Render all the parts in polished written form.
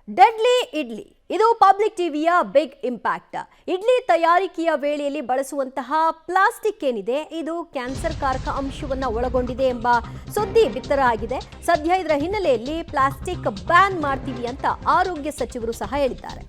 Deadly idli ಇದು public ಟಿವಿಯ big impact. Idli ತಯಾರಿಕೆಯ ವೇಳೆಯಲ್ಲಿ ಬಳಸುವಂತಹ ಪ್ಲಾಸ್ಟಿಕ್ ಏನಿದೆ ಇದು ಕ್ಯಾನ್ಸರ್ ಕಾರಕ ಅಂಶವನ್ನ ಒಳಗೊಂಡಿದೆ ಎಂಬ ಸುದ್ದಿ ಬಿತ್ತರ ಆಗಿದೆ. ಸದ್ಯ ಇದರ ಹಿನ್ನೆಲೆಯಲ್ಲಿ ಪ್ಲಾಸ್ಟಿಕ್ ಬ್ಯಾನ್ ಮಾಡ್ತೀವಿ ಅಂತ ಆರೋಗ್ಯ ಸಚಿವರು ಸಹ ಹೇಳಿದ್ದಾರೆ.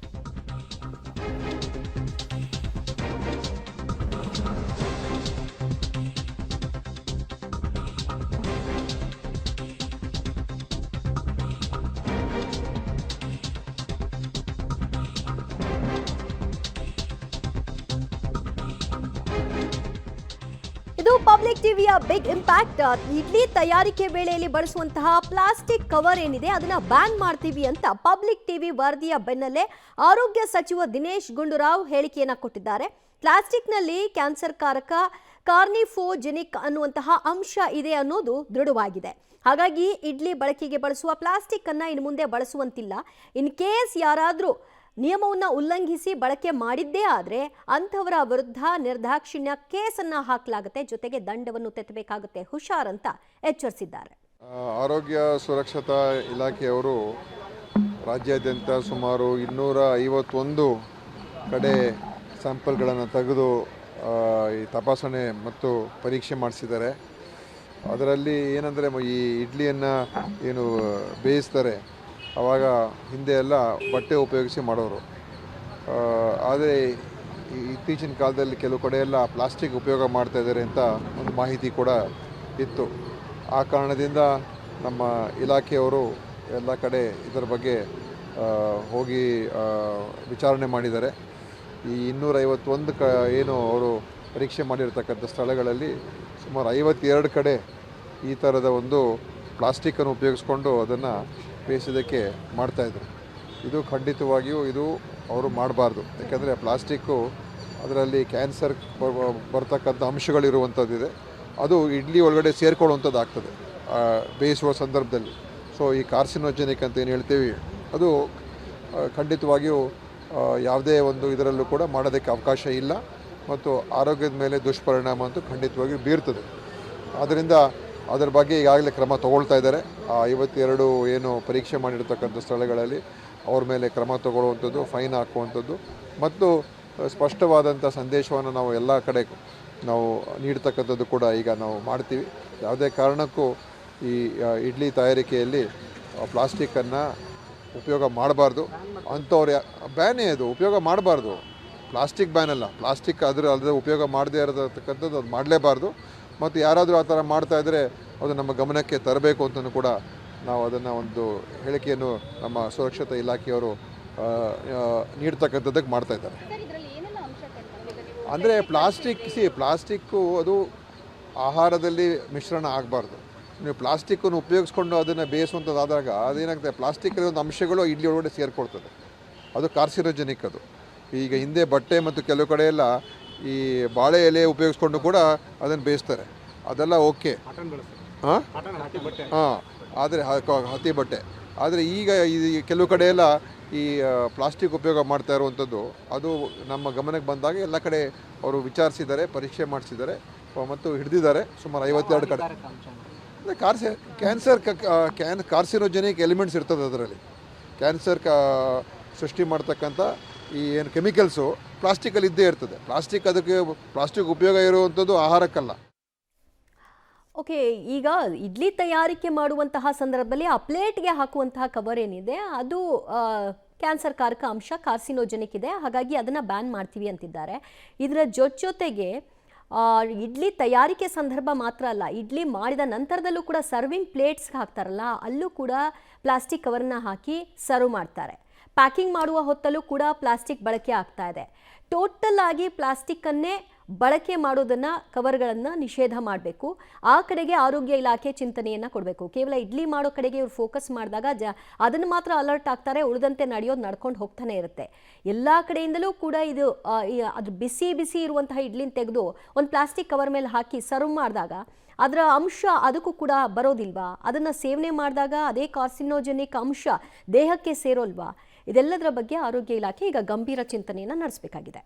ಇದು ಪಬ್ಲಿಕ್ ಟಿವಿಯ ಬಿಗ್ ಇಂಪ್ಯಾಕ್ಟ್. ಇಡ್ಲಿ ತಯಾರಿಕೆ ವೇಳೆಯಲ್ಲಿ ಬಳಸುವಂತಹ ಪ್ಲಾಸ್ಟಿಕ್ ಕವರ್ ಏನಿದೆ ಅದನ್ನ ಬ್ಯಾನ್ ಮಾಡ್ತೀವಿ ಅಂತ ಪಬ್ಲಿಕ್ ಟಿವಿ ವರದಿಯ ಬೆನ್ನಲ್ಲೇ ಆರೋಗ್ಯ ಸಚಿವ ದಿನೇಶ್ ಗುಂಡೂರಾವ್ ಹೇಳಿಕೆಯನ್ನ ಕೊಟ್ಟಿದ್ದಾರೆ. ಪ್ಲಾಸ್ಟಿಕ್ನಲ್ಲಿ ಕ್ಯಾನ್ಸರ್ ಕಾರಕ ಕಾರ್ನಿಫೋಜೆನಿಕ್ ಅನ್ನುವಂತಹ ಅಂಶ ಇದೆ ಅನ್ನೋದು ದೃಢವಾಗಿದೆ. ಹಾಗಾಗಿ ಇಡ್ಲಿ ಬಳಕೆಗೆ ಬಳಸುವ ಪ್ಲಾಸ್ಟಿಕ್ ಅನ್ನ ಇನ್ನು ಮುಂದೆ ಬಳಸುವಂತಿಲ್ಲ. ಇನ್ ಕೇಸ್ ಯಾರಾದ್ರೂ ನಿಯಮವನ್ನು ಉಲ್ಲಂಘಿಸಿ ಬಳಕೆ ಮಾಡಿದ್ದೇ ಆದರೆ ಅಂಥವರ ವಿರುದ್ಧ ನಿರ್ದಾಕ್ಷಿಣ್ಯ ಕೇಸನ್ನ ಹಾಕಲಾಗುತ್ತೆ, ಜೊತೆಗೆ ದಂಡವನ್ನು ತೆತ್ತಬೇಕಾಗುತ್ತೆ. ಹುಷಾರ್ ಅಂತ ಎಚ್ಚರಿಸಿದ್ದಾರೆ. ಆರೋಗ್ಯ ಸುರಕ್ಷತಾ ಇಲಾಖೆಯವರು ರಾಜ್ಯಾದ್ಯಂತ ಸುಮಾರು 251 ಕಡೆ ಸ್ಯಾಂಪಲ್ಗಳನ್ನು ತೆಗೆದು ಈ ತಪಾಸಣೆ ಮತ್ತು ಪರೀಕ್ಷೆ ಮಾಡಿಸಿದ್ದಾರೆ. ಅದರಲ್ಲಿ ಏನಂದರೆ ಈ ಇಡ್ಲಿಯನ್ನು ಏನು ಬೇಯಿಸ್ತಾರೆ ಆವಾಗ ಹಿಂದೆ ಎಲ್ಲ ಬಟ್ಟೆ ಉಪಯೋಗಿಸಿ ಮಾಡೋರು. ಆದರೆ ಇತ್ತೀಚಿನ ಕಾಲದಲ್ಲಿ ಕೆಲವು ಕಡೆ ಎಲ್ಲ ಪ್ಲಾಸ್ಟಿಕ್ ಉಪಯೋಗ ಮಾಡ್ತಾಯಿದ್ದಾರೆ ಅಂತ ಒಂದು ಮಾಹಿತಿ ಕೂಡ ಇತ್ತು. ಆ ಕಾರಣದಿಂದ ನಮ್ಮ ಇಲಾಖೆಯವರು ಎಲ್ಲ ಕಡೆ ಇದರ ಬಗ್ಗೆ ಹೋಗಿ ವಿಚಾರಣೆ ಮಾಡಿದ್ದಾರೆ. ಈ 251 ಏನು ಅವರು ಪರೀಕ್ಷೆ ಮಾಡಿರ್ತಕ್ಕಂಥ ಸ್ಥಳಗಳಲ್ಲಿ ಸುಮಾರು 52 ಕಡೆ ಈ ಥರದ ಒಂದು ಪ್ಲಾಸ್ಟಿಕ್ಕನ್ನು ಉಪಯೋಗಿಸ್ಕೊಂಡು ಅದನ್ನು ಬೇಯಿಸೋದಕ್ಕೆ ಮಾಡ್ತಾಯಿದ್ರು. ಇದು ಖಂಡಿತವಾಗಿಯೂ ಇದು ಅವರು ಮಾಡಬಾರ್ದು. ಯಾಕೆಂದರೆ ಪ್ಲಾಸ್ಟಿಕ್ಕು ಅದರಲ್ಲಿ ಕ್ಯಾನ್ಸರ್ ಬರ್ತಕ್ಕಂಥ ಅಂಶಗಳಿರುವಂಥದ್ದಿದೆ. ಅದು ಇಡ್ಲಿ ಒಳಗಡೆ ಸೇರ್ಕೊಳ್ಳುವಂಥದ್ದು ಆಗ್ತದೆ ಬೇಯಿಸುವ ಸಂದರ್ಭದಲ್ಲಿ. ಸೊ ಈ ಕಾರ್ಸಿನೋಜೆನಿಕ್ ಅಂತ ಏನು ಹೇಳ್ತೀವಿ ಅದು ಖಂಡಿತವಾಗಿಯೂ ಯಾವುದೇ ಒಂದು ಇದರಲ್ಲೂ ಕೂಡ ಮಾಡೋದಕ್ಕೆ ಅವಕಾಶ ಇಲ್ಲ ಮತ್ತು ಆರೋಗ್ಯದ ಮೇಲೆ ದುಷ್ಪರಿಣಾಮ ಅಂತೂ ಖಂಡಿತವಾಗಿಯೂ ಬೀರ್ತದೆ. ಆದ್ದರಿಂದ ಅದರ ಬಗ್ಗೆ ಈಗಾಗಲೇ ಕ್ರಮ ತಗೊಳ್ತಾ ಇದ್ದಾರೆ. 52 ಏನು ಪರೀಕ್ಷೆ ಮಾಡಿರ್ತಕ್ಕಂಥ ಸ್ಥಳಗಳಲ್ಲಿ ಅವ್ರ ಮೇಲೆ ಕ್ರಮ ತಗೊಳ್ಳುವಂಥದ್ದು, ಫೈನ್ ಹಾಕುವಂಥದ್ದು ಮತ್ತು ಸ್ಪಷ್ಟವಾದಂಥ ಸಂದೇಶವನ್ನು ನಾವು ಎಲ್ಲ ಕಡೆ ನಾವು ನೀಡ್ತಕ್ಕಂಥದ್ದು ಕೂಡ ಈಗ ನಾವು ಮಾಡ್ತೀವಿ. ಯಾವುದೇ ಕಾರಣಕ್ಕೂ ಈ ಇಡ್ಲಿ ತಯಾರಿಕೆಯಲ್ಲಿ ಪ್ಲಾಸ್ಟಿಕ್ಕನ್ನು ಉಪಯೋಗ ಮಾಡಬಾರ್ದು ಅಂಥವ್ರು ಬ್ಯಾನೇ ಅದು ಉಪಯೋಗ ಮಾಡಬಾರ್ದು. ಪ್ಲಾಸ್ಟಿಕ್ ಬ್ಯಾನ್ ಅಲ್ಲ, ಪ್ಲಾಸ್ಟಿಕ್ ಅದರ ಉಪಯೋಗ ಮಾಡದೇ ಇರತಕ್ಕಂಥದ್ದು ಅದು ಮಾಡಲೇಬಾರ್ದು. ಮತ್ತು ಯಾರಾದರೂ ಆ ಥರ ಮಾಡ್ತಾಯಿದ್ರೆ ಅದು ನಮ್ಮ ಗಮನಕ್ಕೆ ತರಬೇಕು ಅಂತಲೂ ಕೂಡ ನಾವು ಅದನ್ನು ಒಂದು ಹೇಳಿಕೆಯನ್ನು ನಮ್ಮ ಸುರಕ್ಷತಾ ಇಲಾಖೆಯವರು ನೀಡ್ತಕ್ಕಂಥದ್ದಕ್ಕೆ ಮಾಡ್ತಾಯಿದ್ದಾರೆ. ಅಂದರೆ ಪ್ಲಾಸ್ಟಿಕ್ಕು ಅದು ಆಹಾರದಲ್ಲಿ ಮಿಶ್ರಣ ಆಗಬಾರ್ದು. ನೀವು ಪ್ಲಾಸ್ಟಿಕ್ಕನ್ನು ಉಪಯೋಗಿಸ್ಕೊಂಡು ಅದನ್ನು ಬೇಯಿಸುವಂಥದ್ದಾದಾಗ ಅದೇನಾಗ್ತದೆ, ಪ್ಲಾಸ್ಟಿಕ್ಕಿನ ಒಂದು ಅಂಶಗಳು ಇಡ್ಲಿ ಒಳಗಡೆ ಸೇರಿಕೊಳ್ತದೆ. ಅದು ಕಾರ್ಸಿನೋಜೆನಿಕ್. ಅದು ಈಗ ಹಿಂದೆ ಬಟ್ಟೆ ಮತ್ತು ಕೆಲವು ಕಡೆ ಎಲ್ಲ ಈ ಬಾಳೆ ಎಲೆ ಉಪಯೋಗಿಸ್ಕೊಂಡು ಕೂಡ ಅದನ್ನು ಬೇಯಿಸ್ತಾರೆ, ಅದೆಲ್ಲ ಓಕೆ. ಆದರೆ ಹತ್ತಿ ಬಟ್ಟೆ. ಆದರೆ ಈಗ ಈ ಕೆಲವು ಕಡೆ ಎಲ್ಲ ಈ ಪ್ಲಾಸ್ಟಿಕ್ ಉಪಯೋಗ ಮಾಡ್ತಾ ಇರುವಂಥದ್ದು ಅದು ನಮ್ಮ ಗಮನಕ್ಕೆ ಬಂದಾಗ ಎಲ್ಲ ಕಡೆ ಅವರು ವಿಚಾರಿಸಿದ್ದಾರೆ, ಪರೀಕ್ಷೆ ಮಾಡಿಸಿದ್ದಾರೆ ಮತ್ತು ಹಿಡಿದಿದ್ದಾರೆ. ಸುಮಾರು 52 ಕಡೆ ಕಾರ್ಸಿನೋಜೆನಿಕ್ ಎಲಿಮೆಂಟ್ಸ್ ಇರ್ತದೆ. ಅದರಲ್ಲಿ ಕ್ಯಾನ್ಸರ್ ಸೃಷ್ಟಿ ಮಾಡ್ತಕ್ಕಂಥ ಈ ಏನು ಕೆಮಿಕಲ್ಸು ಪ್ಲಾಸ್ಟಿಕಲ್ಲಿ ಇದ್ದೇ ಇರ್ತದೆ. ಪ್ಲಾಸ್ಟಿಕ್ ಉಪಯೋಗ ಇರುವಂಥದ್ದು ಆಹಾರಕ್ಕಲ್ಲ. ಓಕೆ, ಈಗ ಇಡ್ಲಿ ತಯಾರಿಕೆ ಮಾಡುವಂತಹ ಸಂದರ್ಭದಲ್ಲಿ ಆ ಪ್ಲೇಟ್ಗೆ ಹಾಕುವಂತಹ ಕವರ್ ಏನಿದೆ ಅದು ಕ್ಯಾನ್ಸರ್ ಕಾರಕ ಅಂಶ ಕಾರ್ಸಿನೋಜೆನಿಕ್ ಇದೆ, ಹಾಗಾಗಿ ಅದನ್ನು ಬ್ಯಾನ್ ಮಾಡ್ತೀವಿ ಅಂತಿದ್ದಾರೆ. ಇದರ ಜೊತೆಗೆ ಇಡ್ಲಿ ತಯಾರಿಕೆ ಸಂದರ್ಭ ಮಾತ್ರ ಅಲ್ಲ, ಇಡ್ಲಿ ಮಾಡಿದ ನಂತರದಲ್ಲೂ ಕೂಡ ಸರ್ವಿಂಗ್ ಪ್ಲೇಟ್ಸ್ಗೆ ಹಾಕ್ತಾರಲ್ಲ ಅಲ್ಲೂ ಕೂಡ ಪ್ಲಾಸ್ಟಿಕ್ ಕವರ್ನ ಹಾಕಿ ಸರ್ವ್ ಮಾಡ್ತಾರೆ. ಪ್ಯಾಕಿಂಗ್ ಮಾಡುವ ಹೊತ್ತಲ್ಲೂ ಕೂಡ ಪ್ಲಾಸ್ಟಿಕ್ ಬಳಕೆ ಆಗ್ತಾ ಇದೆ. ಟೋಟಲ್ ಆಗಿ ಪ್ಲಾಸ್ಟಿಕ್ಕನ್ನೇ ಬಳಕೆ ಮಾಡೋದನ್ನು, ಕವರ್ಗಳನ್ನು ನಿಷೇಧ ಮಾಡಬೇಕು. ಆ ಕಡೆಗೆ ಆರೋಗ್ಯ ಇಲಾಖೆ ಚಿಂತನೆಯನ್ನು ಕೊಡಬೇಕು. ಕೇವಲ ಇಡ್ಲಿ ಮಾಡೋ ಕಡೆಗೆ ಇವ್ರು ಫೋಕಸ್ ಮಾಡಿದಾಗ ಅದನ್ನು ಮಾತ್ರ ಅಲರ್ಟ್ ಆಗ್ತಾರೆ, ಉಳಿದಂತೆ ನಡೆಯೋದು ನಡ್ಕೊಂಡು ಹೋಗ್ತಾನೆ ಇರುತ್ತೆ. ಎಲ್ಲ ಕಡೆಯಿಂದಲೂ ಕೂಡ ಇದು ಅದು ಬಿಸಿ ಇರುವಂತಹ ಇಡ್ಲಿನ ತೆಗೆದು ಒಂದು ಪ್ಲಾಸ್ಟಿಕ್ ಕವರ್ ಮೇಲೆ ಹಾಕಿ ಸರ್ವ್ ಮಾಡಿದಾಗ ಅದರ ಅಂಶ ಅದಕ್ಕೂ ಕೂಡ ಬರೋದಿಲ್ವಾ? ಅದನ್ನು ಸೇವನೆ ಮಾಡಿದಾಗ ಅದೇ ಕಾರ್ಸಿನೋಜೆನಿಕ್ ಅಂಶ ದೇಹಕ್ಕೆ ಸೇರೋಲ್ವಾ? ಇದೆಲ್ಲದರ ಬಗ್ಗೆ ಆರೋಗ್ಯ ಇಲಾಖೆ ಈಗ ಗಂಭೀರ ಚಿಂತನೆಯನ್ನು ನಡೆಸಬೇಕಾಗಿದೆ.